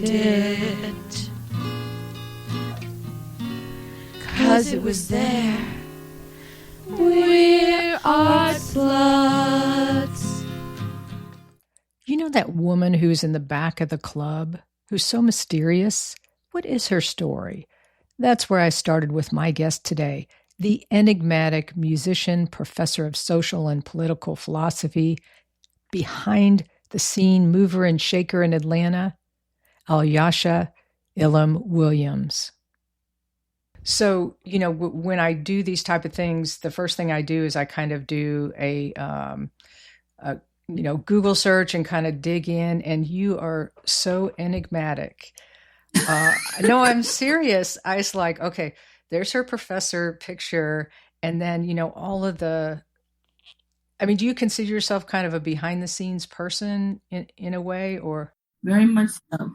it, 'cause it was there. We're art sluts. You know that woman who's in the back of the club, who's so mysterious? What is her story? That's where I started with my guest today, the enigmatic musician, professor of social and political philosophy, behind the scene mover and shaker in Atlanta, Al-Yasha Ilhaam Williams. So, when I do these type of things, the first thing I do is I kind of do a Google search and kind of dig in, and you are so enigmatic. No, I'm serious. I was like, okay, there's her professor picture. And then, all of do you consider yourself kind of a behind the scenes person in a way, or? Very much so.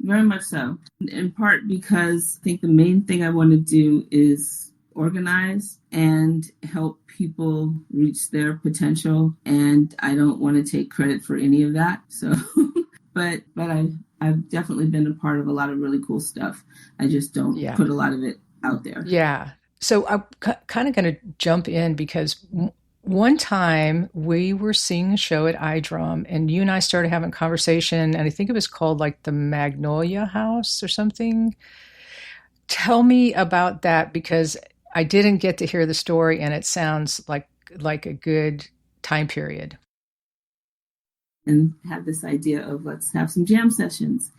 Very much so. In part because I think the main thing I want to do is organize and help people reach their potential. And I don't want to take credit for any of that. So, but I've definitely been a part of a lot of really cool stuff. I just don't put a lot of it out there. Yeah. So I'm kind of going to jump in because one time we were seeing a show at iDrum and you and I started having a conversation, and I think it was called like the Magnolia House or something. Tell me about that, because I didn't get to hear the story and it sounds like a good time period. And have this idea of let's have some jam sessions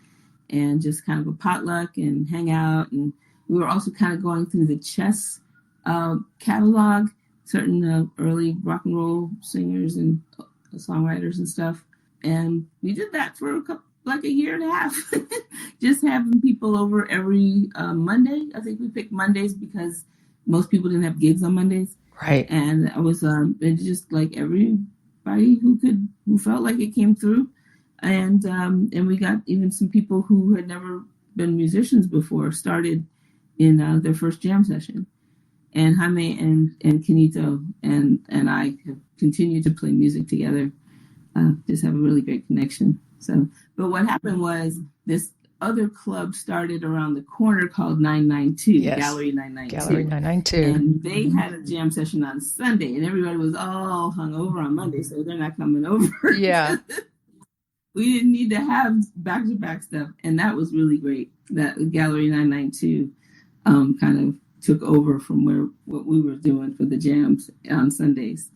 and just kind of a potluck and hang out. And we were also kind of going through the Chess catalog, certain early rock and roll singers and songwriters and stuff. And we did that for a year and a half, just having people over every Monday. I think we picked Mondays because most people didn't have gigs on Mondays. Right. And I was just like everybody who felt like it came through. And we got even some people who had never been musicians before started in their first jam session. And Jaime and Kenito and I have continued to play music together. Just have a really great connection. So, but what happened was this other club started around the corner called 992, yes. Gallery 992. Gallery 992. And they had a jam session on Sunday, and everybody was all hung over on Monday, so they're not coming over. Yeah. We didn't need to have back-to-back stuff, and that was really great. That Gallery 992 kind of took over from what we were doing for the jams on Sundays.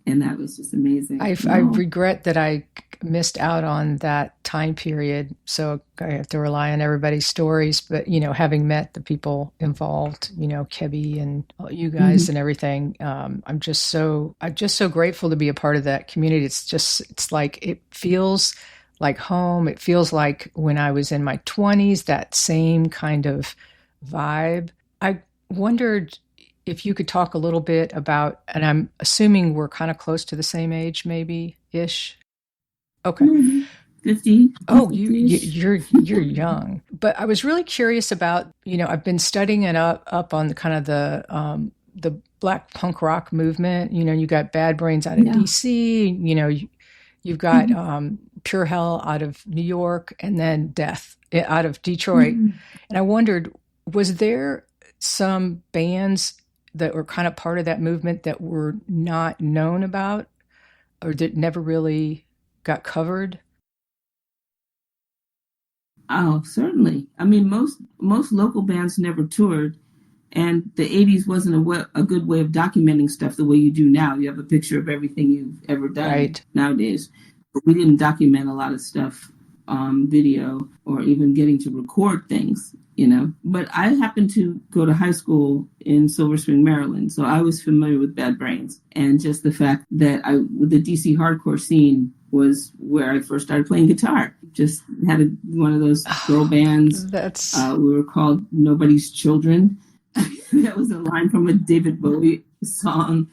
And that was just amazing. I regret that I missed out on that time period. So I have to rely on everybody's stories. But, having met the people involved, Kebby and you guys and everything, I'm just so grateful to be a part of that community. It's like, it feels like home. It feels like when I was in my 20s, that same kind of vibe. I wondered if you could talk a little bit about, and I'm assuming we're kind of close to the same age, maybe-ish. Okay. 50. Oh, you're young. But I was really curious about, I've been studying it up on the kind of the Black punk rock movement. You got Bad Brains out of DC, you've got Pure Hell out of New York, and then Death out of Detroit. And I wondered, was there some bands that were kind of part of that movement that were not known about or that never really got covered? Oh, certainly. I mean, most local bands never toured, and the 80s wasn't a good way of documenting stuff the way you do now. You have a picture of everything you've ever done nowadays. But we didn't document a lot of stuff on video or even getting to record things. But I happened to go to high school in Silver Spring, Maryland. So I was familiar with Bad Brains, and just the fact that the DC hardcore scene was where I first started playing guitar. Just had one of those girl bands. We were called Nobody's Children. That was a line from a David Bowie song.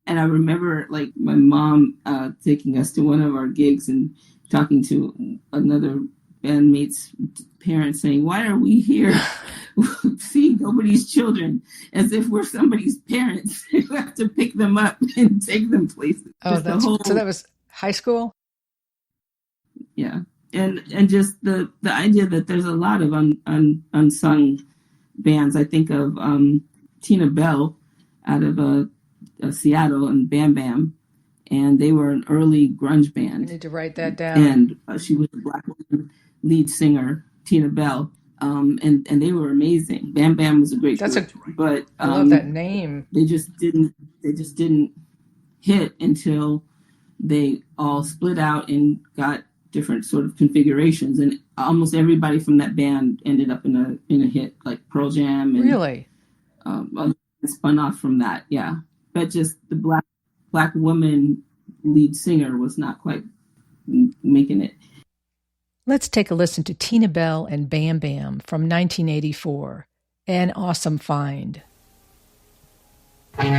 And I remember like my mom taking us to one of our gigs and talking to another bandmate's parents saying, "Why are we here seeing Nobody's Children?" As if we're somebody's parents who have to pick them up and take them places. Oh, so that was high school? Yeah. and just the idea that there's a lot of unsung bands. I think of Tina Bell out of Seattle and Bam Bam, and they were an early grunge band. I need to write that down. And she was a Black woman lead singer, Tina Bell, and they were amazing. Bam Bam was a great group, but I love that name. They just didn't hit until they all split out and got different sort of configurations, and almost everybody from that band ended up in a hit, like Pearl Jam. And, really, spun off from that, yeah. But just the black woman lead singer was not quite making it. Let's take a listen to Tina Bell and Bam Bam from 1984, An Awesome Find. to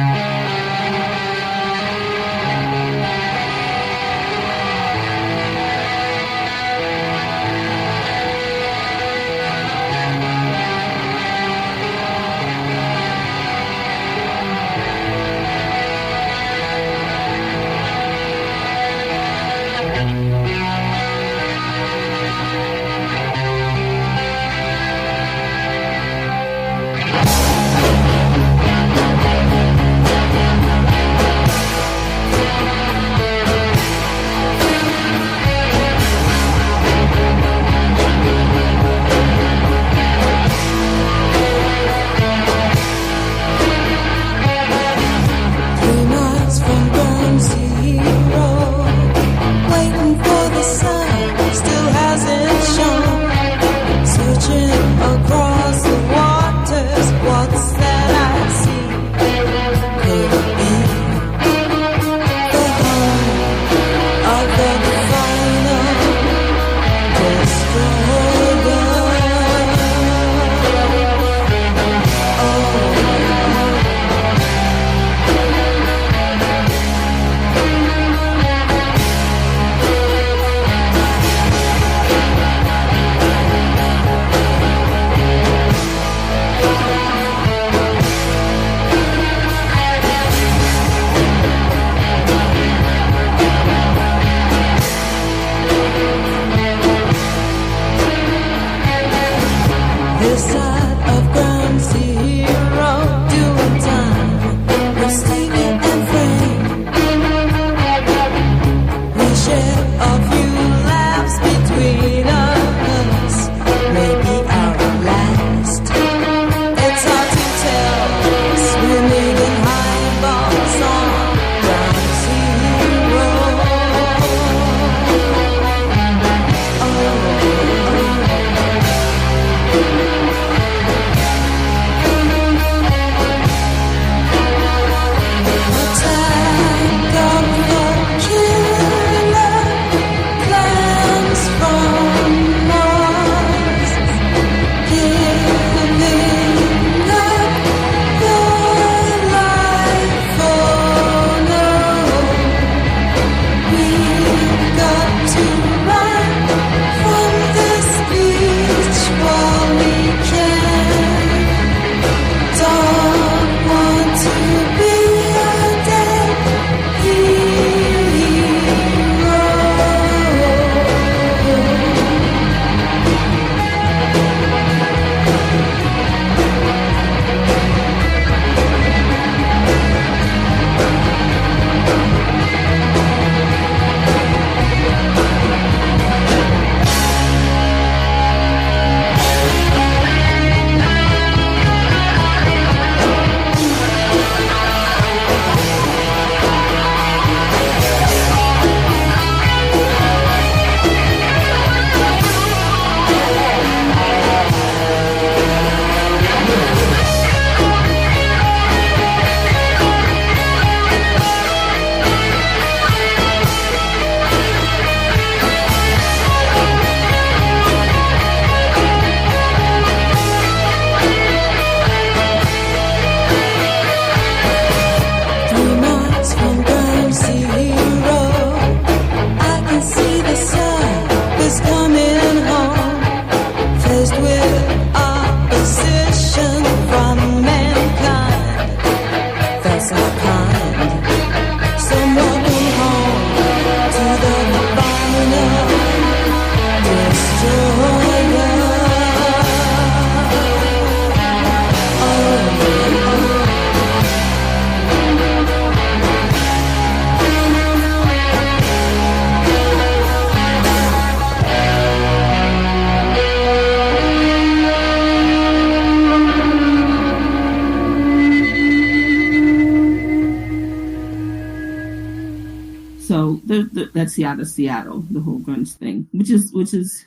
that's Seattle, the whole grunge thing, which is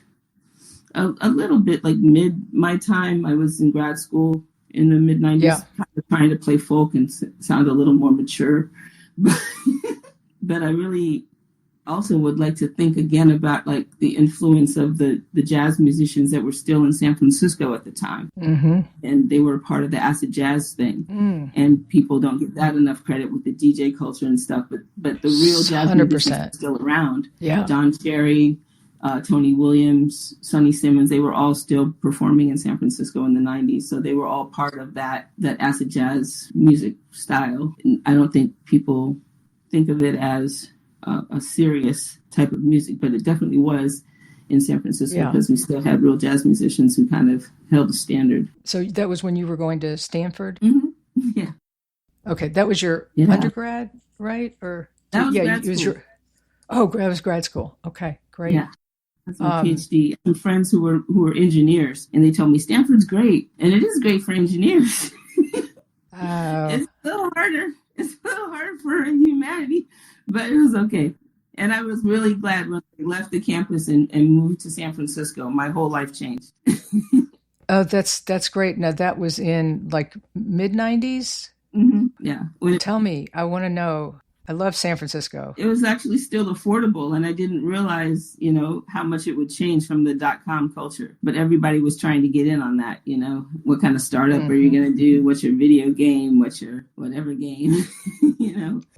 a little bit like mid my time. I was in grad school in the mid 90s, kind of trying to play folk and sound a little more mature. But I really also would like to think again about like the influence of the jazz musicians that were still in San Francisco at the time. And they were part of the acid jazz thing. And people don't get that enough credit with the DJ culture and stuff, but the real jazz 100%. Musicians are still around. Don Cherry, Tony Williams, Sonny Simmons, they were all still performing in San Francisco in the 90s. So they were all part of that acid jazz music style. And I don't think people think of it as a serious type of music, but it definitely was in San Francisco because we still had real jazz musicians who kind of held the standard. So that was when you were going to Stanford? Yeah. Okay, that was your undergrad, right? Or that was grad school. That was grad school. Okay, great. Yeah. That's my PhD. Some friends who were engineers, and they told me Stanford's great, and it is great for engineers. It's a little harder. It's a little harder for humanity, but it was okay. And I was really glad when I left the campus and moved to San Francisco. My whole life changed. Oh, that's great. Now that was in like mid 90s? Yeah. Tell me, I want to know. I love San Francisco. It was actually still affordable, and I didn't realize, how much it would change from the .com culture. But everybody was trying to get in on that, What kind of startup are you going to do? What's your video game? What's your whatever game,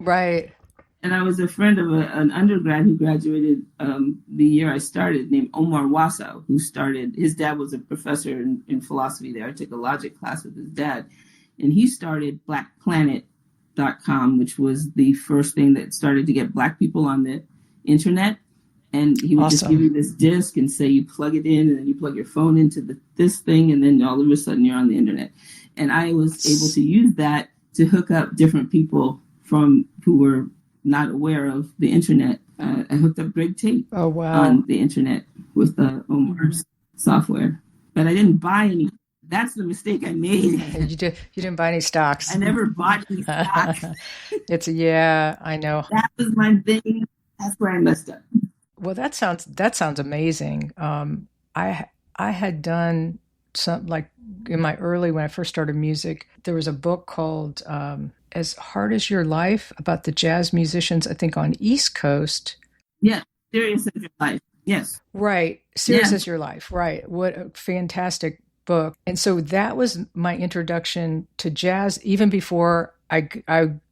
Right. And I was a friend of an undergrad who graduated the year I started, named Omar Wasso, who started. His dad was a professor in philosophy there. I took a logic class with his dad, and he started BlackPlanet.com, which was the first thing that started to get Black people on the internet. And he would just give you this disc and say you plug it in, and then you plug your phone into this thing, and then all of a sudden you're on the internet. And I was able to use that to hook up different people who were not aware of the internet. I hooked up Greg Tate on the internet with Omar's software, but I didn't buy any. That's the mistake I made. You didn't buy any stocks. I never bought any stocks. I know. That was my thing. That's where I messed up. Well, that sounds amazing. I had done some, like in my when I first started music, there was a book called As Hard as Your Life about the jazz musicians, I think on East Coast. Yeah, Serious as Your Life. Yes. Right. Serious as Your Life. Right. What a fantastic book. And so that was my introduction to jazz, even before I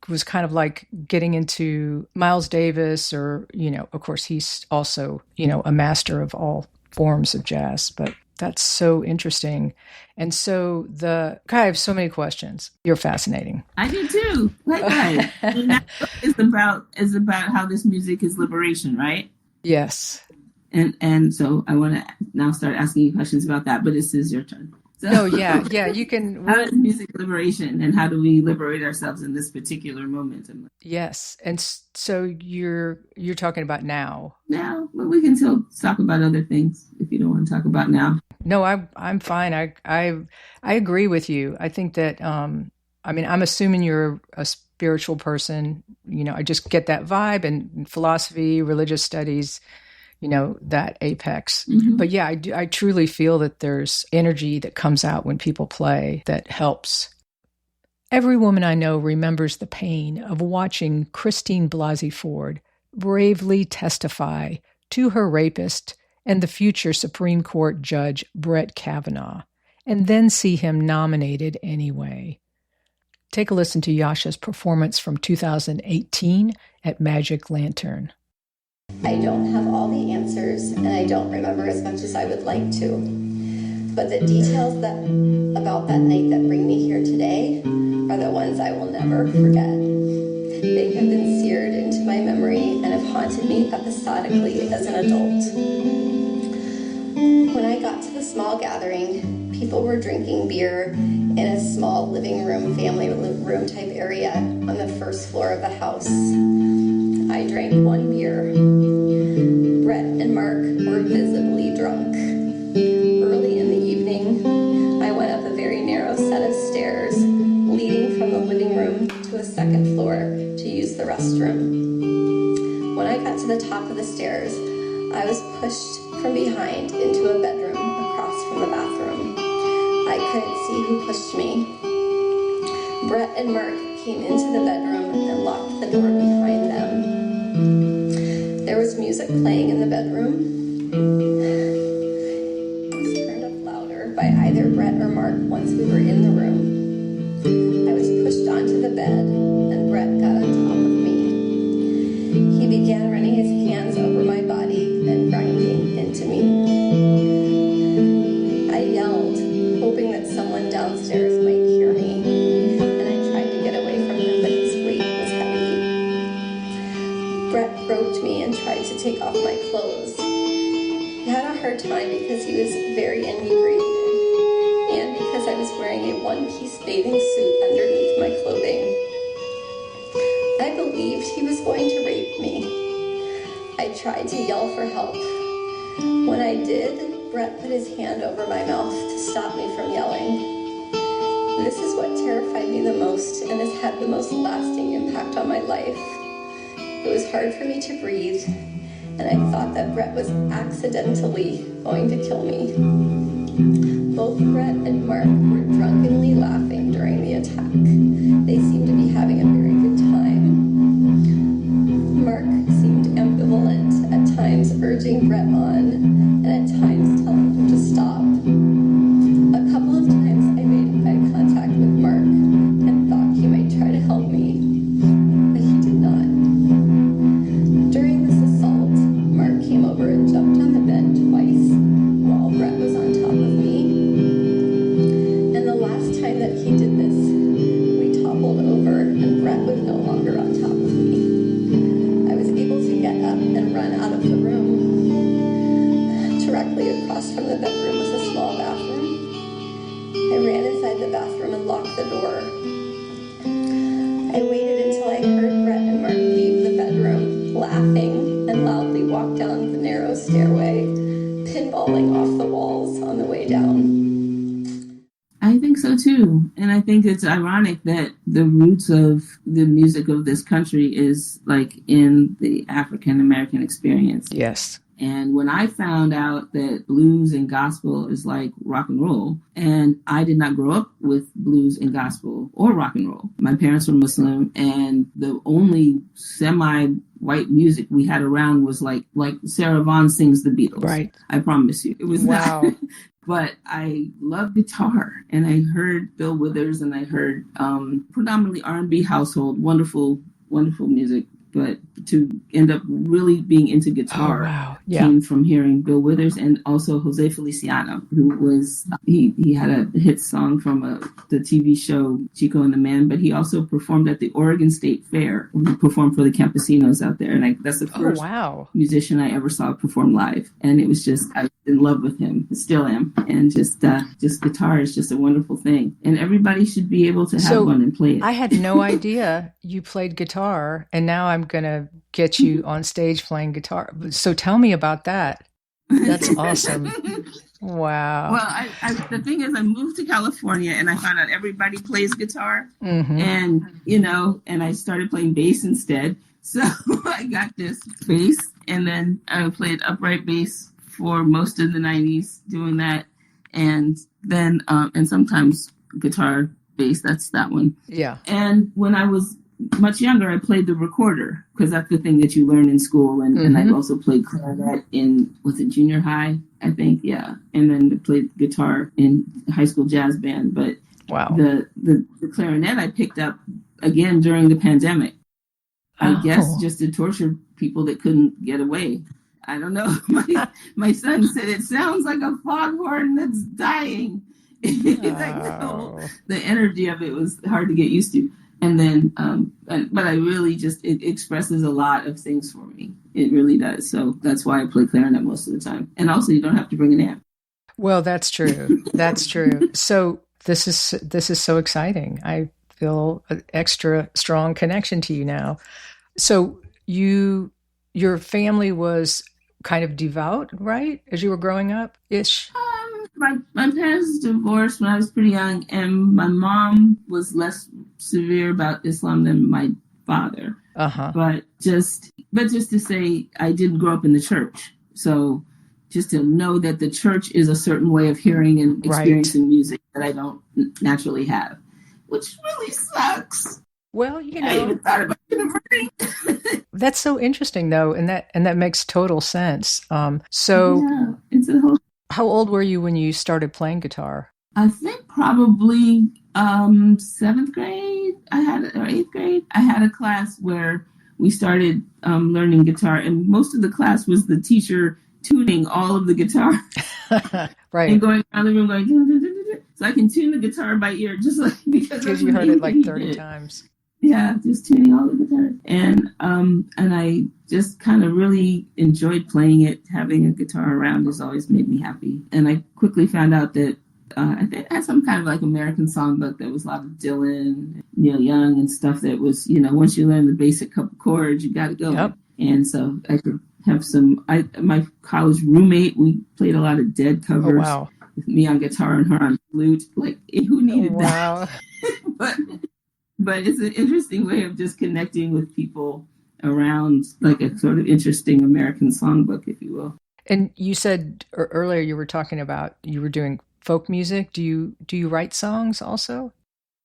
was kind of like getting into Miles Davis, or, of course he's also, a master of all forms of jazz, but that's so interesting. And so I have so many questions. You're fascinating. I do too. Likewise. That is about how this music is liberation, right? Yes. And so I want to now start asking you questions about that, but this is your turn. So, you can. How is music liberation, and how do we liberate ourselves in this particular moment? Yes, and so you're talking about now. Now, but we can still talk about other things if you don't want to talk about now. No, I'm fine. I agree with you. I think that I'm assuming you're a spiritual person. I just get that vibe, and philosophy, religious studies, that apex. But yeah, I truly feel that there's energy that comes out when people play that helps. Every woman I know remembers the pain of watching Christine Blasey Ford bravely testify to her rapist and the future Supreme Court Judge Brett Kavanaugh, and then see him nominated anyway. Take a listen to Yasha's performance from 2018 at Magic Lantern. I don't have all the answers, and I don't remember as much as I would like to. But the details about that night that bring me here today are the ones I will never forget. They have been seared into my memory and have haunted me episodically as an adult. When I got to the small gathering, people were drinking beer in a small living room, family room type area on the first floor of the house. I drank one beer. Brett and Mark were visibly drunk. Early in the evening, I went up a very narrow set of stairs leading from the living room to a second floor to use the restroom. When I got to to the top of the stairs, I was pushed from behind into a bedroom across from the bathroom. I couldn't see who pushed me. Brett and Mark came into the bedroom and locked the door behind them. There was music playing in the bedroom. It was turned up louder by either Brett or Mark once we were in the room. I was pushed onto the bed, and Brett got on top of me. He began running his hands over my body and grinding into me. I yelled, hoping that someone downstairs might hear me, and I tried to get away from him, but his weight was heavy. Brett groped me and tried to take off my clothes. He had a hard time because he was very inebriated, and because I was wearing a one-piece bathing suit underneath my clothing. I believed he was going to rape me. I tried to yell for help. When I did, Brett put his hand over my mouth to stop me from yelling. This is what terrified me the most and has had the most lasting impact on my life. It was hard for me to breathe, and I thought that Brett was accidentally going to kill me. Both Brett and Mark were drunkenly laughing during the attack. They seemed to be having a very good time. Mark seemed ambivalent, at times urging Brett on, and at times telling him to stop. A couple of times I made eye contact with Mark and thought he might try to help me, but he did not. During this assault, Mark came over and jumped on the bed twice while Brett was on top of me. And the last time that he did this, we toppled over and Brett was no longer on top of me. I was able to get up and run out of the room. Directly across from the bedroom was a small bathroom. I ran inside the bathroom and locked the door. I waited until I heard Brett and Mark leave the bedroom, laughing, and loudly walk down the narrow stairway, pinballing off the walls on the way down. I think so too. And I think it's ironic that the roots of the music of this country is like in the African American experience. Yes. And when I found out that blues and gospel is like rock and roll, and I did not grow up with blues and gospel or rock and roll. My parents were Muslim, and the only semi-white music we had around was like Sarah Vaughan sings the Beatles. Right. I promise you. It was wow. not. But I love guitar, and I heard Bill Withers, and I heard predominantly R&B household, wonderful, wonderful music. But to end up really being into guitar came from hearing Bill Withers and also Jose Feliciano, who was, he had a hit song from the TV show Chico and the Man, but he also performed at the Oregon State Fair. He performed for the campesinos out there. And that's the first musician I ever saw perform live. And it was just, I was in love with him. I still am. And just guitar is just a wonderful thing. And everybody should be able to have one and play it. I had no idea you played guitar, and now I'm going to get you on stage playing guitar. So tell me about that. That's awesome. Wow. Well, the thing is, I moved to California and I found out everybody plays guitar, and and I started playing bass instead. So I got this bass, and then I played upright bass for most of the 90s doing that, and then and sometimes guitar bass. That's that one. Yeah. And when I was much younger, I played the recorder because that's the thing that you learn in school. And I also played clarinet in, was it junior high? I think. Yeah. And then I played guitar in high school jazz band. But the clarinet I picked up again during the pandemic. I guess just to torture people that couldn't get away. I don't know. My son said, it sounds like a foghorn that's dying. No. The energy of it was hard to get used to. And then, but I really it expresses a lot of things for me. It really does. So that's why I play clarinet most of the time. And also, you don't have to bring an amp. Well, that's true. That's true. So this is so exciting. I feel an extra strong connection to you now. So your family was kind of devout, right? As you were growing up ish? My parents divorced when I was pretty young, and my mom was less severe about Islam than my father. Uh-huh. But just to say, I didn't grow up in the church. So just to know that the church is a certain way of hearing and experiencing music that I don't naturally have, which really sucks. Well, I even thought about converting. That's so interesting, though, and that makes total sense. It's a whole. How old were you when you started playing guitar? I think probably 7th grade. Or 8th grade. I had a class where we started learning guitar, and most of the class was the teacher tuning all of the guitar, right, and going around the room going. Dun, dun, dun, dun, dun. So I can tune the guitar by ear, just like because you heard it like 30 times. Yeah, just tuning all the guitars, and I just kind of really enjoyed playing it. Having a guitar around has always made me happy, and I quickly found out that I think I had some kind of like American songbook that was a lot of Dylan, Neil Young, and stuff that was, once you learn the basic couple chords, you got to go. Yep. And so I could have my college roommate, we played a lot of Dead covers. Oh, wow. With me on guitar and her on flute. Like, who needed that? But it's an interesting way of just connecting with people around like a sort of interesting American songbook, if you will. And you said earlier you were talking about you were doing folk music. Do you write songs also?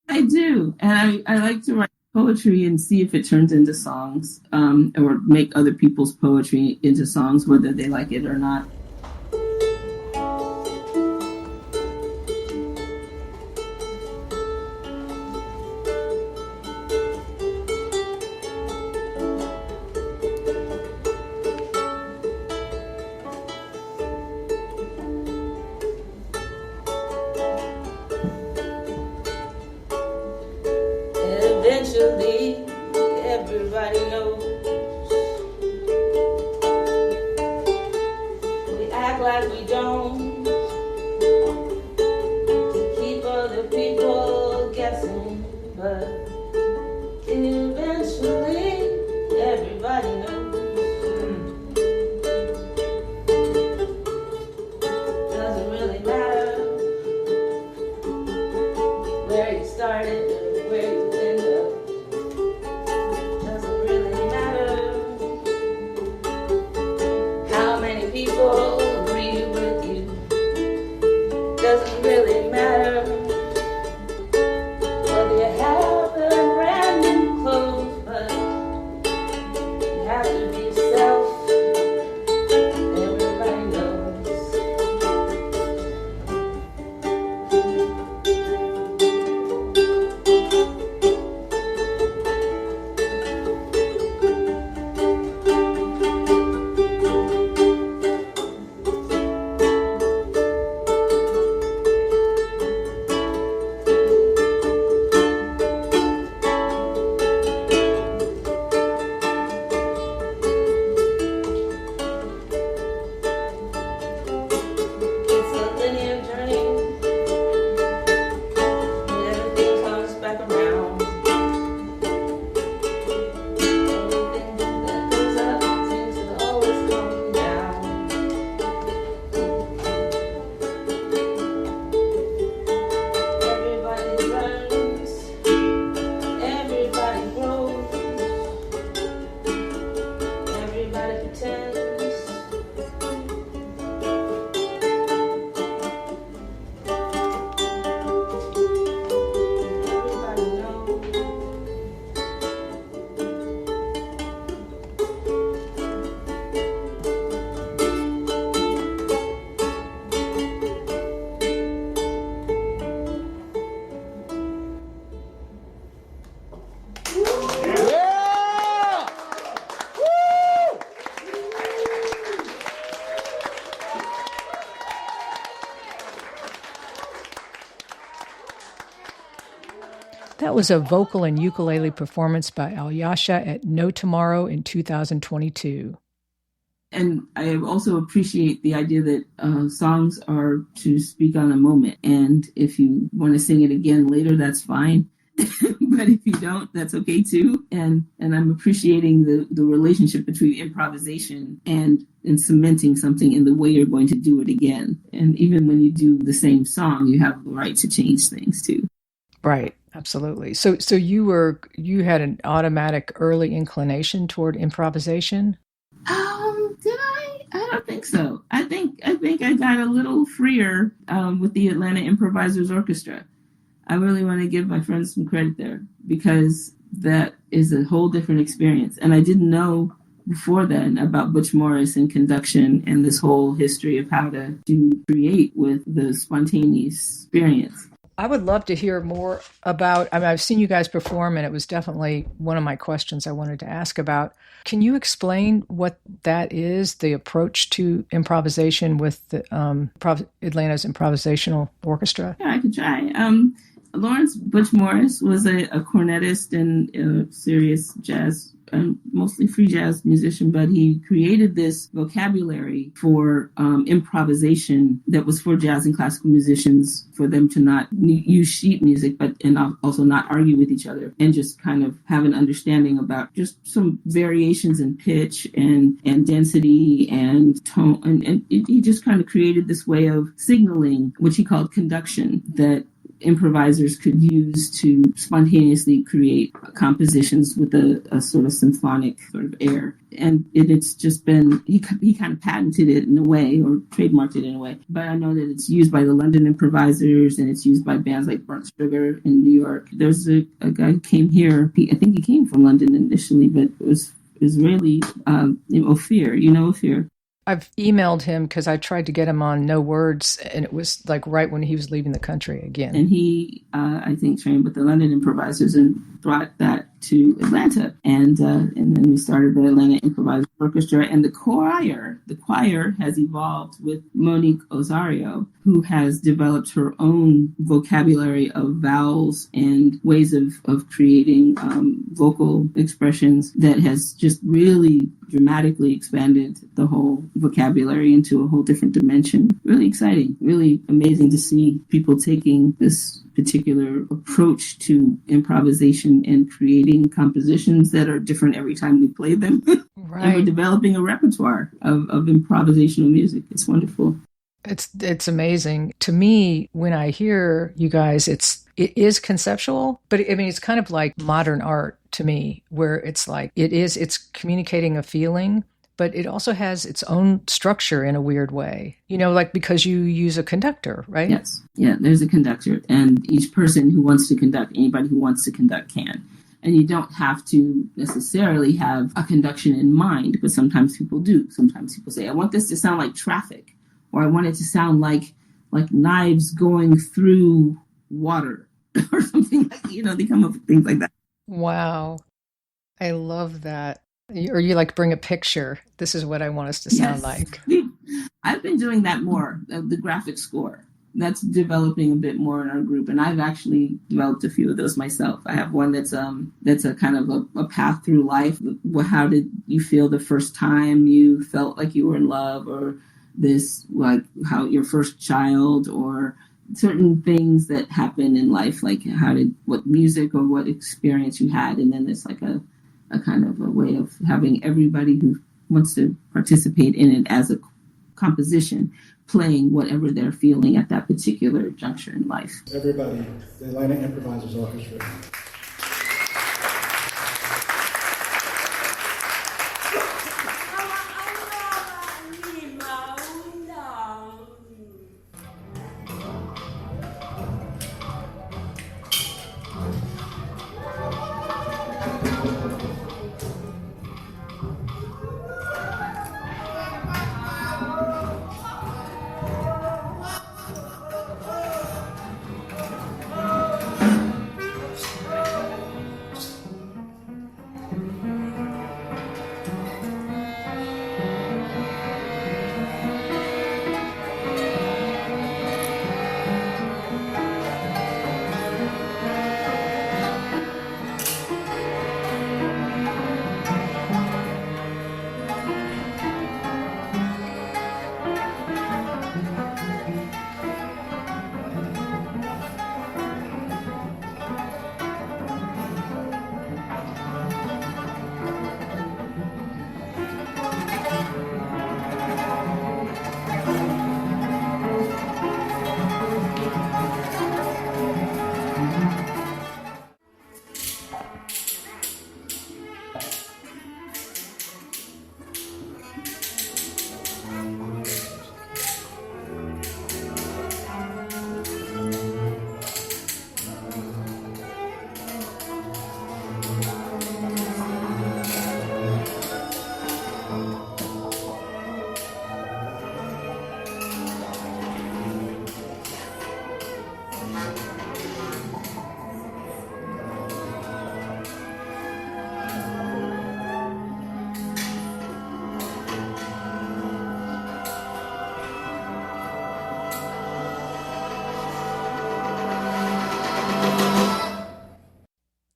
I do. And I like to write poetry and see if it turns into songs, or make other people's poetry into songs, whether they like it or not. Eventually, everybody knows. We act like we don't, to keep other people guessing. But eventually, everybody knows. Doesn't really matter where you started or where you end up. Doesn't really matter how many people agree with you. Doesn't really matter whether you have a brand new clothes, but you have to be yourself. Everybody knows. It's a linear journey, and everything comes back around. Everything that goes up seems to always come down. Everybody learns, everybody grows, everybody pretends. Everybody knows. That was a vocal and ukulele performance by Al-Yasha at No Tomorrow in 2022. And I also appreciate the idea that songs are to speak on a moment. And if you want to sing it again later, that's fine. But if you don't, that's okay too. And I'm appreciating the relationship between improvisation and cementing something in the way you're going to do it again. And even when you do the same song, you have the right to change things too. Right. Absolutely. So you had an automatic early inclination toward improvisation? Did I? I don't think so. I think I got a little freer with the Atlanta Improvisors Orchestra. I really want to give my friends some credit there because that is a whole different experience. And I didn't know before then about Butch Morris and conduction and this whole history of how to create with the spontaneous experience. I would love to hear more about, I've seen you guys perform, and it was definitely one of my questions I wanted to ask about. Can you explain what that is, the approach to improvisation with the, Atlanta's Improvisational Orchestra? Yeah, I could try. Lawrence Butch Morris was a cornetist and a serious jazz, mostly free jazz musician, but he created this vocabulary for improvisation that was for jazz and classical musicians, for them to not use sheet music, and also not argue with each other, and just kind of have an understanding about just some variations in pitch and density and tone. And he just kind of created this way of signaling, which he called conduction, that improvisers could use to spontaneously create compositions with a sort of symphonic sort of air. And it's just been, he kind of patented it in a way, or trademarked it in a way. But I know that it's used by the London Improvisers, and it's used by bands like Burnt Sugar in New York. There's a guy who came here, I think he came from London initially, but it was Israeli, Ophir, Ophir? I've emailed him because I tried to get him on No Words, and it was like right when he was leaving the country again. And he, I think, trained with the London Improvisers and brought that to Atlanta. And then we started the Atlanta Improvisers Orchestra. And the choir has evolved with Monique Osario, who has developed her own vocabulary of vowels and ways of creating vocal expressions that has just really dramatically expanded the whole vocabulary into a whole different dimension. Really exciting, really amazing to see people taking this particular approach to improvisation and creating compositions that are different every time we play them. Right. And we're developing a repertoire of improvisational music. It's wonderful. It's amazing. To me, when I hear you guys, it is conceptual, but it's kind of like modern art to me, where it's like it's communicating a feeling, but it also has its own structure in a weird way, like because you use a conductor, right? Yes. Yeah, there's a conductor, and each person who wants to conduct, anybody who wants to conduct can. And you don't have to necessarily have a conduction in mind, but sometimes people do. Sometimes people say, I want this to sound like traffic, or I want it to sound like knives going through water or something like, they come up with things like that. Wow. I love that. Or you bring a picture. This is what I want us to sound like. I've been doing that more, the graphic score. That's developing a bit more in our group. And I've actually developed a few of those myself. I have one that's a kind of a path through life. How did you feel the first time you felt like you were in love, or this, like how your first child, or certain things that happen in life, like what music or what experience you had. And then it's like a kind of a way of having everybody who wants to participate in it as a composition playing whatever they're feeling at that particular juncture in life. Everybody, the Atlanta Improvisors Orchestra.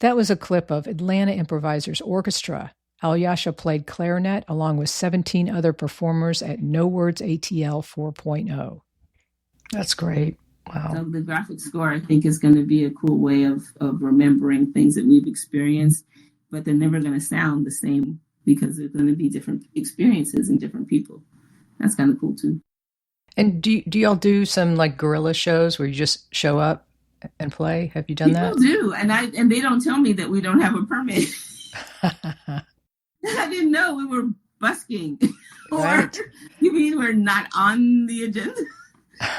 That was a clip of Atlanta Improvisors Orchestra. Al-Yasha played clarinet along with 17 other performers at No Words ATL 4.0. That's great. Wow. So the graphic score, I think, is going to be a cool way of remembering things that we've experienced, but they're never going to sound the same because they're going to be different experiences and different people. That's kind of cool, too. And do y'all do some like guerrilla shows where you just show up and play? Have you done that? People do, and they don't tell me that we don't have a permit. I didn't know we were busking. Right. Or you mean we're not on the agenda?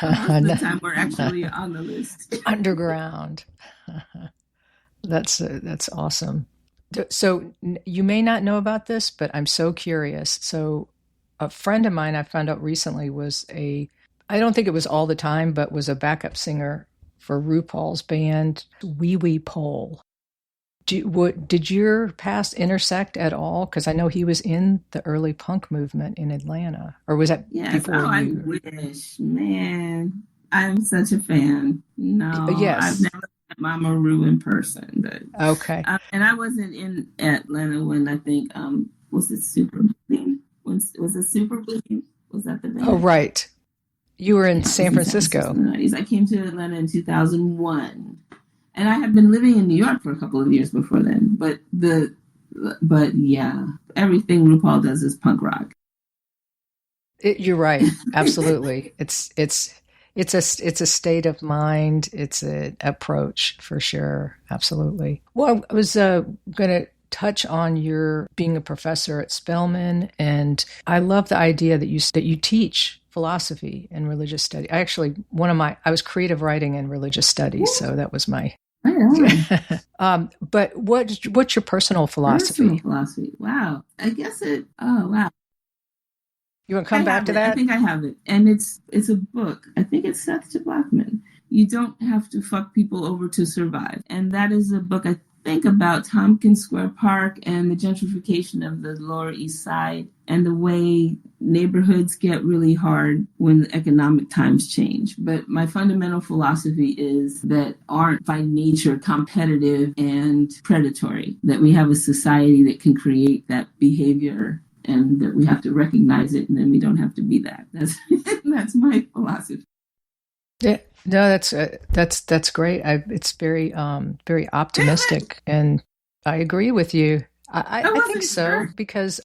Most of the time we're actually on the list. Underground. That's awesome. So you may not know about this, but I'm so curious. So a friend of mine I found out recently I don't think it was all the time, but was a backup singer for RuPaul's band, Wee Wee Pole. Did your past intersect at all? Because I know he was in the early punk movement in Atlanta. Or was that before you? I wish. Man, I'm such a fan. No, yes. I've never met Mama Ru in person. But, okay. And I wasn't in Atlanta when I think, was it Super Bleeding? Was it Super Bleeding? Was that the band? Oh, right. You were in San Francisco. I came to Atlanta in 2001. And I had been living in New York for a couple of years before then. But yeah, everything RuPaul does is punk rock. You're right. Absolutely. It's a state of mind. It's an approach for sure. Absolutely. Well, I was going to touch on your being a professor at Spellman, and I love the idea that you teach philosophy and religious study. I was creative writing and religious studies, so that was my. But what's your personal philosophy? Personal philosophy. Wow. I guess it. Oh wow. You want to come back to that? I think I have it, and it's a book. I think it's Seth Blackman. You don't have to fuck people over to survive, and that is a book I think about Tompkins Square Park and the gentrification of the Lower East Side and the way neighborhoods get really hard when the economic times change. But my fundamental philosophy is that aren't by nature competitive and predatory, that we have a society that can create that behavior and that we have to recognize it and then we don't have to be that. That's my philosophy. Yeah. No, that's great. It's very optimistic, and I agree with you. I think so because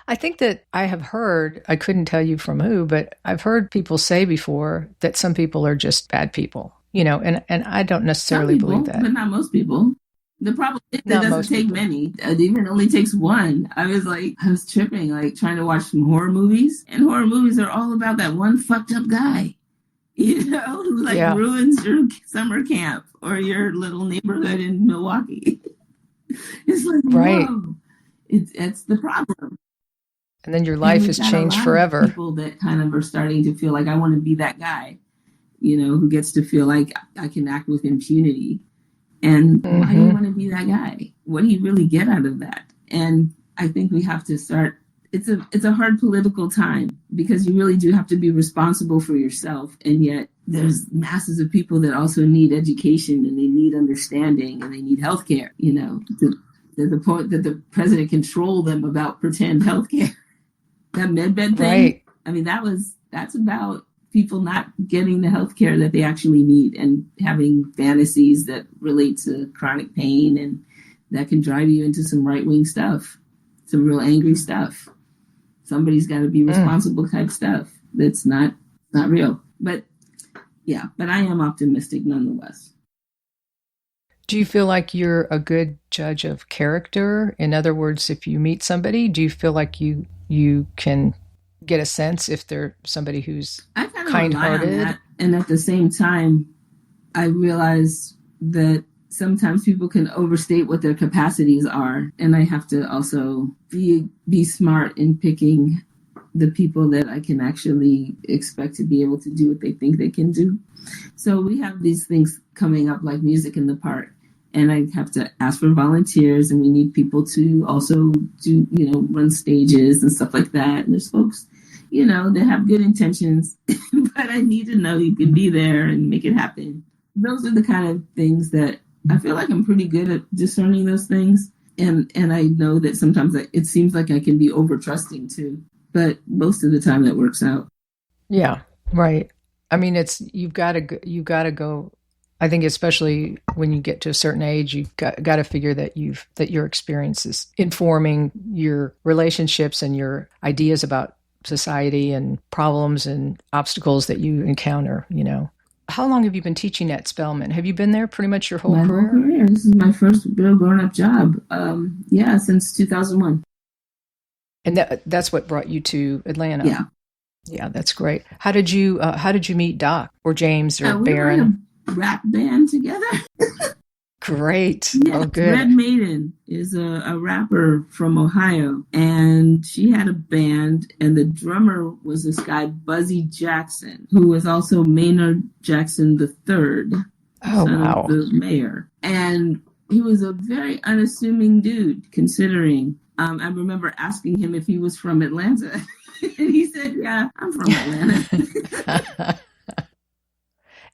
I think that I have heard. I couldn't tell you from who, but I've heard people say before that some people are just bad people, and I don't necessarily believe that. But not most people. The problem is it doesn't take many. It even only takes one. I was tripping, trying to watch some horror movies, and horror movies are all about that one fucked up guy. Who ruins your summer camp or your little neighborhood in Milwaukee. It's like, right. Whoa. It's the problem. And then your life has changed forever. People that kind of are starting to feel like I want to be that guy, who gets to feel like I can act with impunity. And why do you want to be that guy? What do you really get out of that? And I think we have to start. It's a hard political time because you really do have to be responsible for yourself. And yet there's masses of people that also need education and they need understanding and they need healthcare, to the point that the president can troll them about pretend healthcare. That medbed thing. Right. I mean, that's about people not getting the healthcare that they actually need and having fantasies that relate to chronic pain and that can drive you into some right-wing stuff, some real angry stuff. Somebody's got to be responsible type stuff that's not real. But I am optimistic nonetheless. Do you feel like you're a good judge of character? In other words, if you meet somebody, do you feel like you can get a sense if they're somebody who's kind-hearted? And at the same time, I realize that sometimes people can overstate what their capacities are. And I have to also be smart in picking the people that I can actually expect to be able to do what they think they can do. So we have these things coming up like Music in the Park. And I have to ask for volunteers and we need people to also do, run stages and stuff like that. And there's folks, that have good intentions, but I need to know you can be there and make it happen. Those are the kind of things that I feel like I'm pretty good at discerning those things. And I know that sometimes it seems like I can be over trusting too. But most of the time that works out. Yeah, right. I mean, you've got to go. I think especially when you get to a certain age, you've got to figure that your experience is informing your relationships and your ideas about society and problems and obstacles that you encounter, How long have you been teaching at Spellman? Have you been there pretty much your whole career? My whole career. This is my first real grown-up job. Since 2001. And that's what brought you to Atlanta. Yeah. Yeah, that's great. How did you meet Doc or James or we Baron? were in a rap band together. Great. Yeah, oh, good. Red Maiden is a rapper from Ohio, and she had a band, and the drummer was this guy, Buzzy Jackson, who was also Maynard Jackson III, son of the mayor. And he was a very unassuming dude, considering. I remember asking him if he was from Atlanta. And he said, yeah, I'm from Atlanta.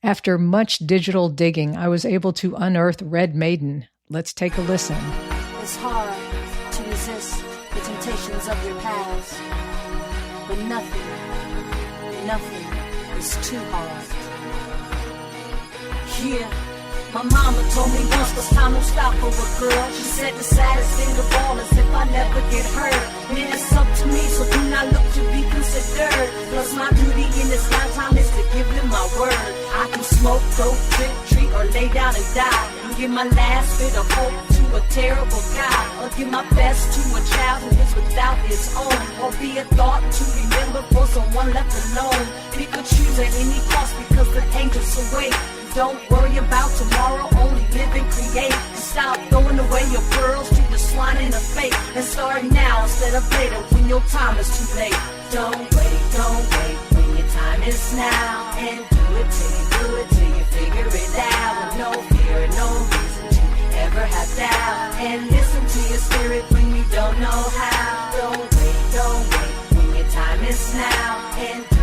After much digital digging, I was able to unearth Red Maiden. Let's take a listen. It's hard to resist the temptations of your past, but nothing is too hard. Yeah. My mama told me once was time to stop over, girl. She said the saddest thing of all is if I never get hurt. And it's up to me, so do not look to be considered. Plus my duty in this lifetime is to give them my word. I can smoke, dope, drink, treat, or lay down and die. And give my last bit of hope to a terrible guy. Or give my best to a child who is without his own. Or be a thought to remember for someone left alone. Pick or choose at any cost because the angels await. Don't worry about tomorrow, only live and create. Stop throwing away your pearls to the swine in the face. And start now instead of later when your time is too late. Don't wait, when your time is now. And do it till you figure it out. With no fear and no reason to ever have doubt. And listen to your spirit when you don't know how. Don't wait, when your time is now. And do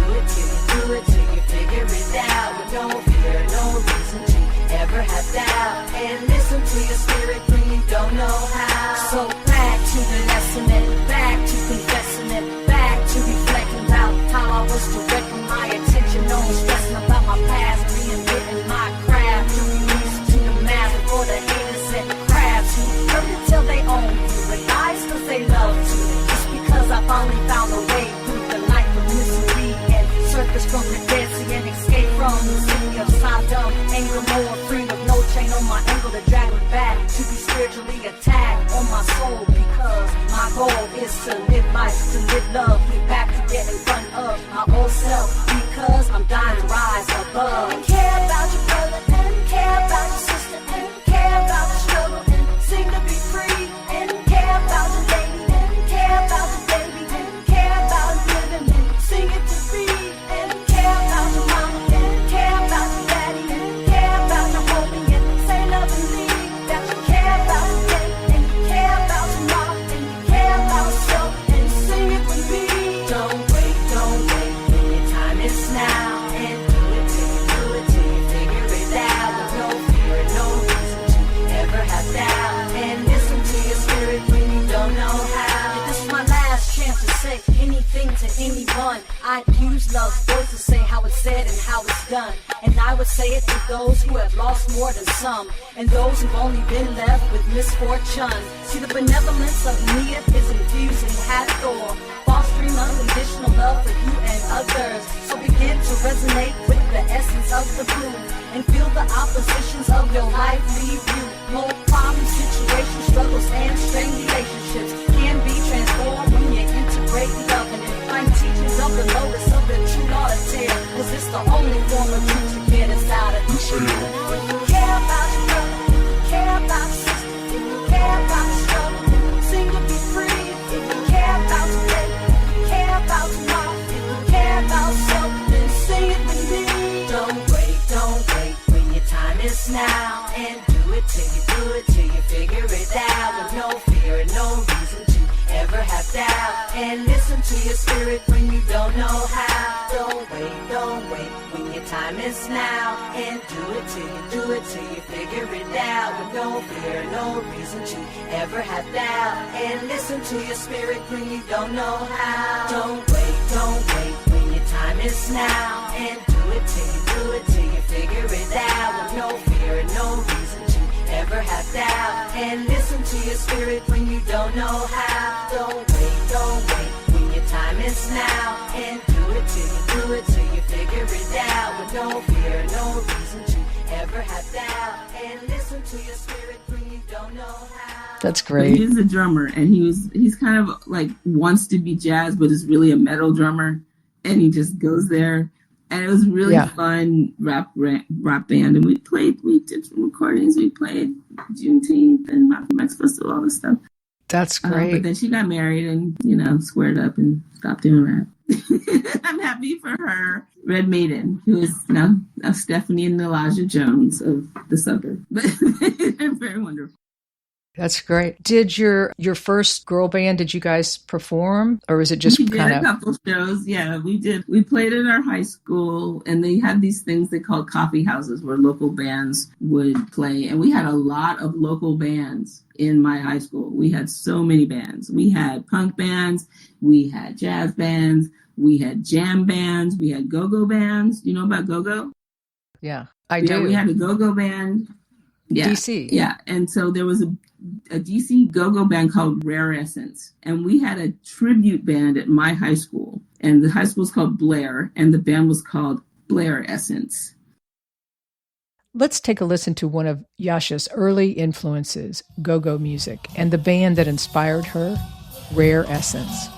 it till you figure it out. With no fear, no reason to ever have doubt. And listen to your spirit when you don't know how. So back to the lesson and back to confessing it. Back to reflecting about how I was directing my attention on stressing about my past, reinventing my craft. To release to the mass for the haters and the crabs who learn to tell they own you, but nice cause they love to. Just because I finally found a way through the life of misery and surface from the dead sea and escape from the city of Sodom. Anger, more freedom, no chain on my ankle to drag me back. To be spiritually attacked on my soul because my goal is to live life, to live love. Get back to get in front of my old self because I'm dying to rise above. And care about your brother and care about your sister and care about the struggle and sing to be free and care about your lady and care about your baby and care about living and sing it to be and care about your mama and care about your daddy and care about your homie and say love and me that you care about your day and you care about your mom and you care about yourself and sing it with me. Don't wait, when your time is now and do it till you figure it out. With no fear and no reason to ever have doubt. And listen to your spirit when you don't know how. This is my last chance to say anything to anyone. I'd use love's words to say how it's said and how it's done. And I would say it to those who have lost more than some, and those who've only been left with misfortune. See, the benevolence of Nia is infusing Hathor, fostering unconditional love for you and others. So begin to resonate with the essence of the blue, and feel the oppositions of your life leave you. More problems, situations, struggles, and strained relationships can be transformed when you integrate love and find teachings of the lotus of the true law to tell. Cause it's the only form of truth to get us out of this. When you care about your brother, you care about your sister, if you care about the struggle, sing to be free. If you care about your baby, if you care about your mom, if you care about yourself, then sing it with me. Don't wait, when your time is now. And do it till you figure it out. With no fear and no reason to ever have doubt. And listen to your spirit when you don't know how. Don't wait, when when your time is now. And do it till you figure it out. With no fear, no reason to ever have doubt. And listen to your spirit when you don't know how. Don't wait when your time is now. And do it till you figure it out. With no fear and no reason to ever have doubt. And listen to your spirit when you don't know how. Don't wait when your time is now. And do it till you figure it out. With no fear, no reason to ever have doubt. And listen to your spirit when you don't know how. That's But great. he's a drummer, and he's kind of like wants to be jazz, but is really a metal drummer, and he just goes there. And it was really fun rap band, and we did some recordings. We played Juneteenth and Malcolm X Festival, all this stuff. That's great. But then she got married and, squared up and stopped doing rap. I'm happy for her. Red Maiden, who is now Stephanie and Elijah Jones of the suburb. But they're very wonderful. That's great. Did your first girl band, did you guys perform, or was it just We did kind a of? couple shows. Yeah, we did. We played at our high school, and they had these things they called coffee houses where local bands would play. And we had a lot of local bands in my high school. We had so many bands. We had punk bands. We had jazz bands. We had jam bands. We had go-go bands. You know about go-go? Yeah, I do. Yeah, we had a go-go band. Yeah. DC. Yeah, and so there was a DC go-go band called Rare Essence. And we had a tribute band at my high school. And the high school was called Blair, and the band was called Blair Essence. Let's take a listen to one of Yasha's early influences, go-go music, and the band that inspired her, Rare Essence.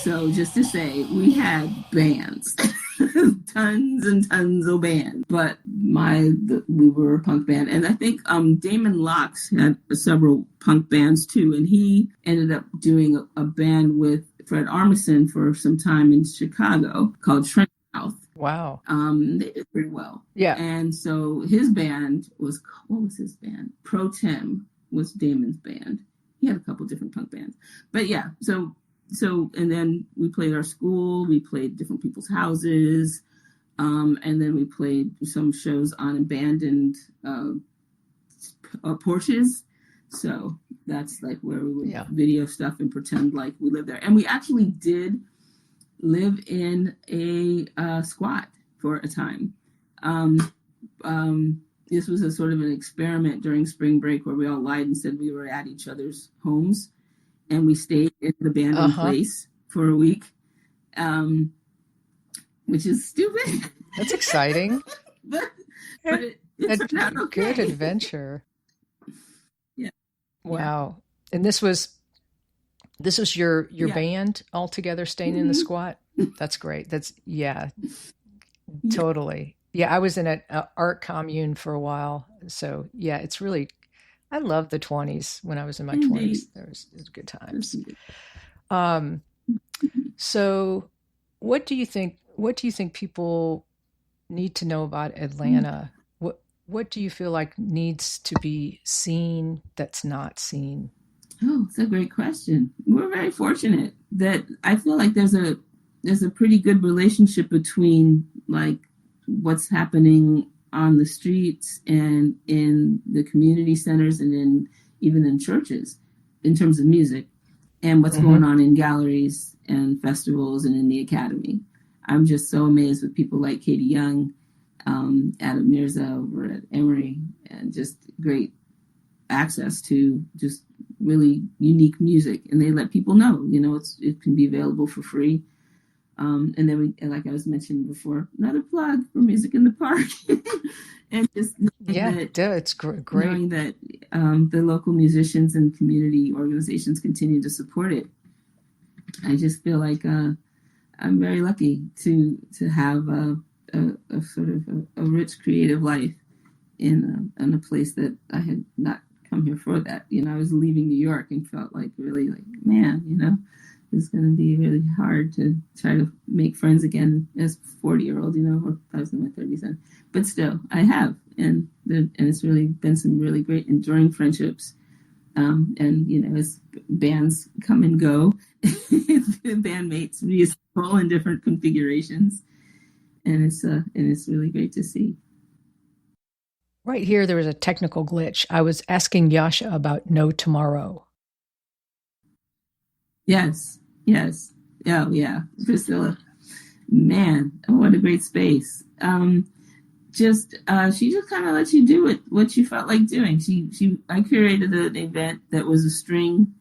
So just to say, we had bands, tons and tons of bands. But we were a punk band, and I think Damon Locks had several punk bands too, and he ended up doing a band with Fred Armisen for some time in Chicago called Shrink Mouth. Wow. They did pretty well. Yeah. And so his band was, what was his band? Pro Tem was Damon's band. He had a couple different punk bands. But yeah, so and then we played our school, we played different people's houses, and then we played some shows on abandoned porches. So that's like where we would video stuff and pretend like we lived there. And we actually did live in a squat for a time. This was a sort of an experiment during spring break where we all lied and said we were at each other's homes, and we stayed in the abandoned place for a week, which is stupid. That's exciting. but it's not okay. Good adventure. Yeah. Wow. And this was your band all together staying in the squat? That's great. That's totally. Yeah, I was in an art commune for a while. So yeah, it's really, I loved the 20s when I was in my 20s. It was good times. So what do you think people need to know about Atlanta? What do you feel like needs to be seen that's not seen? Oh, it's a great question. We're very fortunate that I feel like there's a pretty good relationship between like what's happening on the streets and in the community centers and even in churches in terms of music and what's going on in galleries and festivals and in the academy. I'm just so amazed with people like Katie Young, Adam Mirza over at Emory, and just great access to just really unique music, and they let people know, it can be available for free. And then like I was mentioning before, another plug for Music in the Park, and just it's great knowing that the local musicians and community organizations continue to support it. I just feel like I'm very lucky to have a sort of a rich creative life in a place that I had not come here for that. I was leaving New York and felt like really like, man, it's going to be really hard to try to make friends again as a 40-year-old, or I was in my 30s then. But still, I have. And it's really been some really great enduring friendships. And, as bands come and go, bandmates reassemble in different configurations. And it's really great to see. Right here, there was a technical glitch. I was asking Yasha about No Tomorrow. Yes. Oh, yeah. Priscilla. Man, what a great space. She just kind of let you do what you felt like doing. I curated an event that was a string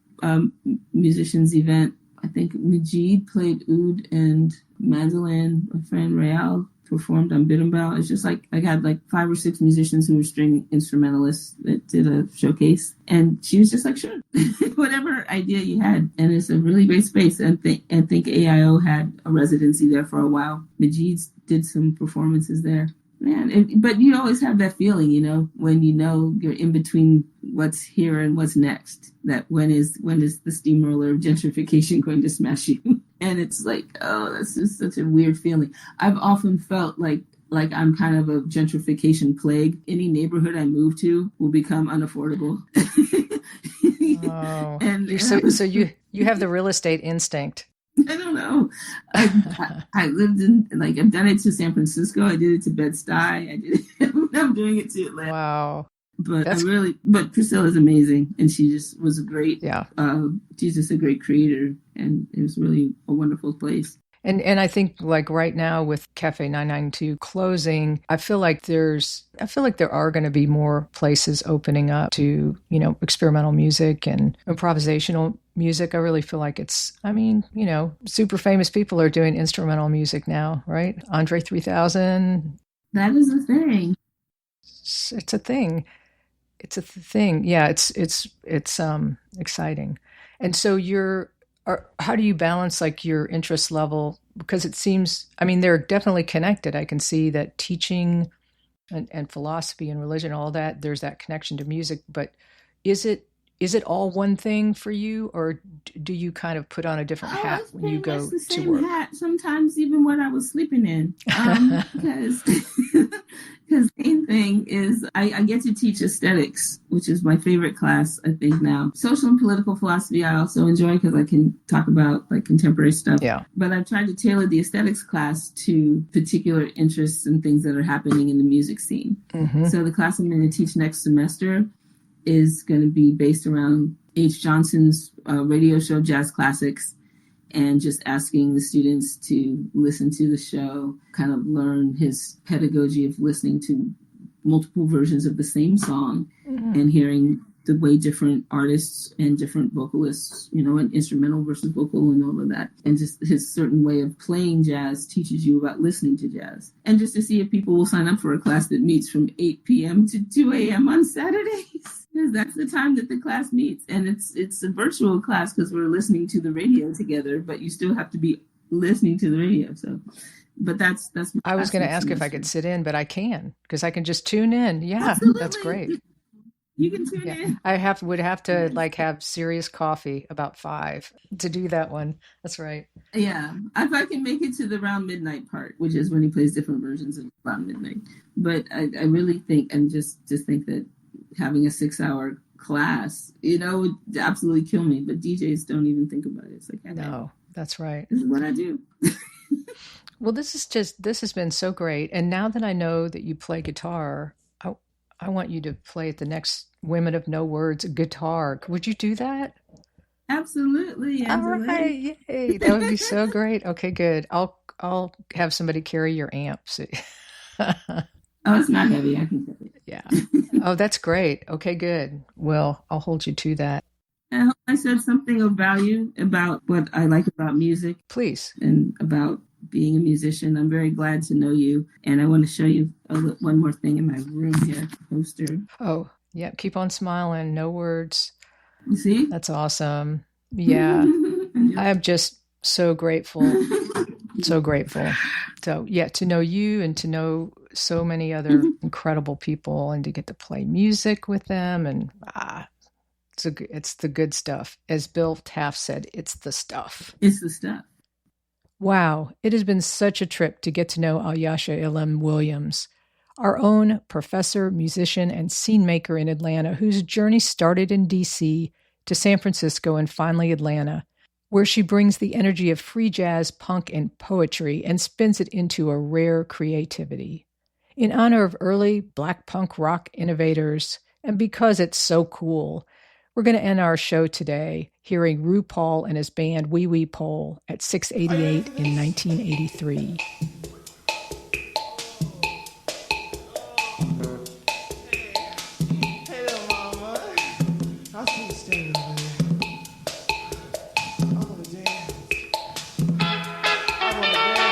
musicians event. I think Majid played oud and mandolin. My friend Real performed on berimbau. It's just like I had like 5 or 6 musicians who were string instrumentalists that did a showcase, and she was just like, sure, whatever idea you had. And it's a really great space. And think AIO had a residency there for a while. Majid did some performances there. Man, but you always have that feeling, when you're in between what's here and what's next. That when is the steamroller of gentrification going to smash you? And it's like, oh, that's just such a weird feeling. I've often felt like I'm kind of a gentrification plague. Any neighborhood I move to will become unaffordable. Oh, and so you have the real estate instinct. I don't know. I lived in, I've done it to San Francisco. I did it to Bed-Stuy. I'm doing it to Atlanta. Wow. But but Priscilla's amazing. And she just was a great, she's just a great creator. And it was really a wonderful place. And I think like right now with Cafe 992 closing, I feel like there are going to be more places opening up to, experimental music and improvisational music. I really feel like super famous people are doing instrumental music now, right? Andre 3000. That is a thing. It's a thing. It's a thing. Yeah, it's exciting. And so you're Or how do you balance like your interest level? Because it seems, I mean, they're definitely connected. I can see that teaching and philosophy and religion, all that, there's that connection to music. But is it all one thing for you, or do you kind of put on a different hat when you go the same to work? Hat, sometimes even what I was sleeping in, because the main thing is I get to teach aesthetics, which is my favorite class, I think now. Social and political philosophy I also enjoy because I can talk about like contemporary stuff. Yeah. But I've tried to tailor the aesthetics class to particular interests and things that are happening in the music scene. Mm-hmm. So the class I'm going to teach next semester is going to be based around H. Johnson's radio show, Jazz Classics, and just asking the students to listen to the show, kind of learn his pedagogy of listening to multiple versions of the same song and hearing the way different artists and different vocalists, and instrumental versus vocal and all of that. And just his certain way of playing jazz teaches you about listening to jazz. And just to see if people will sign up for a class that meets from 8 p.m. to 2 a.m. on Saturdays. Because that's the time that the class meets. And it's a virtual class because we're listening to the radio together, but you still have to be listening to the radio. So, but that's I was going to ask if I could sit in, but I can, because I can just tune in. Yeah, Absolutely. That's great. You can tune in. I would have to like have serious coffee about 5 to do that one. That's right. Yeah, if I can make it to the around midnight part, which is when he plays different versions of around midnight. But I really think, and just think that having a 6-hour class, would absolutely kill me. But DJs don't even think about it. It's like, no, that's right. This is what I do. Well, this has been so great. And now that I know that you play guitar, I want you to play at the next Women of No Words guitar. Would you do that? Absolutely. Angela. All right. Yay. That would be so great. Okay, good. I'll have somebody carry your amps. Oh, it's not heavy. I can carry it. Yeah. Oh, that's great. Okay, good. Well, I'll hold you to that. I hope I said something of value about what I like about music. Please. And about being a musician. I'm very glad to know you. And I want to show you one more thing in my room here, poster. Oh, yeah. Keep on smiling. No words. You see? That's awesome. Yeah. I am just so grateful. So grateful. So, yeah, to know you and to know so many other incredible people and to get to play music with them. And it's the good stuff. As Bill Taft said, it's the stuff. It's the stuff. Wow, it has been such a trip to get to know Al-Yasha Ilhaam Williams, our own professor, musician, and scene maker in Atlanta, whose journey started in D.C. to San Francisco and finally Atlanta, where she brings the energy of free jazz, punk, and poetry and spins it into a rare creativity. In honor of early Black punk rock innovators, and because it's so cool, we're going to end our show today hearing RuPaul and his band Wee Wee Pole at 688 in 1983. Hey little mama, I see you standing over there. I want to dance. I want to dance.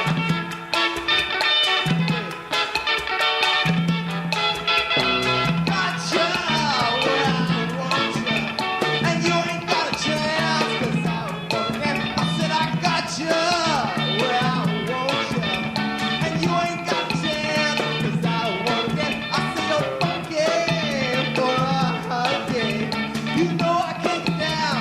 Gotcha, where I want you, and you ain't got a chance, 'cause I want it. I said I gotcha, where I want you, and you ain't got a chance, 'cause I want it. I see you're funky for a hug, yeah. You know I can't get down.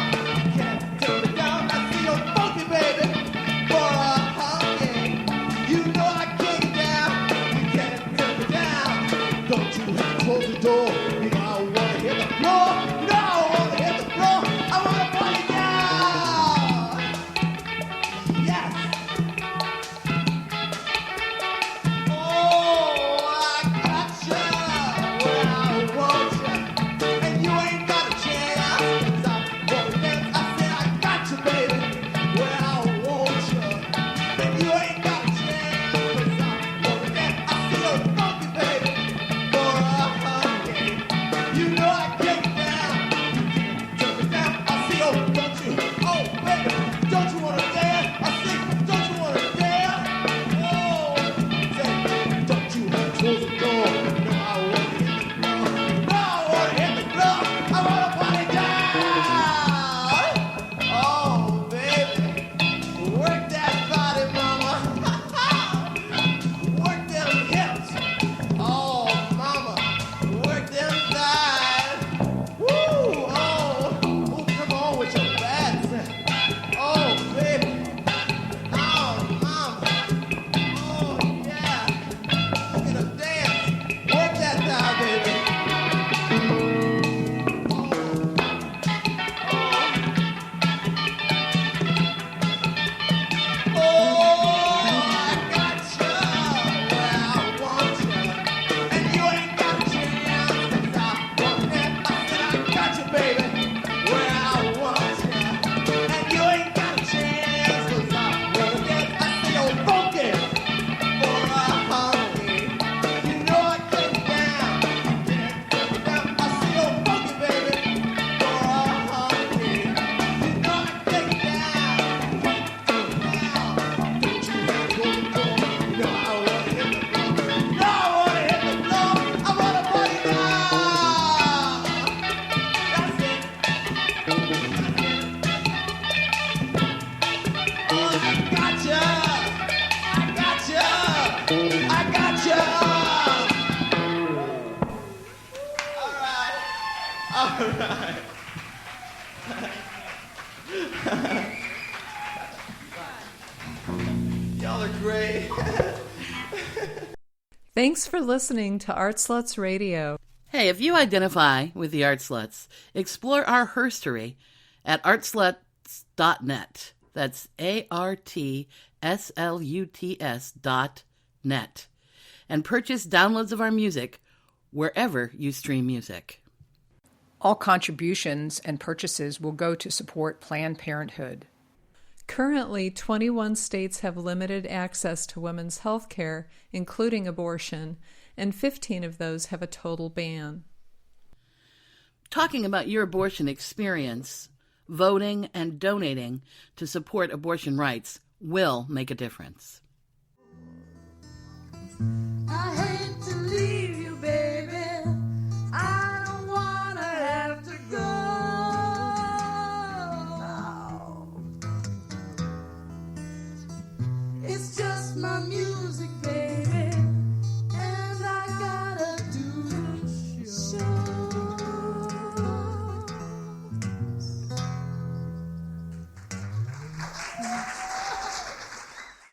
Y'all are great. Thanks for listening to Art Sluts Radio. Hey, if you identify with the Art Sluts, explore our herstory at artsluts.net. That's ARTSLUTS.net. And purchase downloads of our music wherever you stream music. All contributions and purchases will go to support Planned Parenthood. Currently, 21 states have limited access to women's health care, including abortion, and 15 of those have a total ban. Talking about your abortion experience, voting, and donating to support abortion rights will make a difference. I hate to leave you, baby. I don't wanna have to go. It's just my music, baby.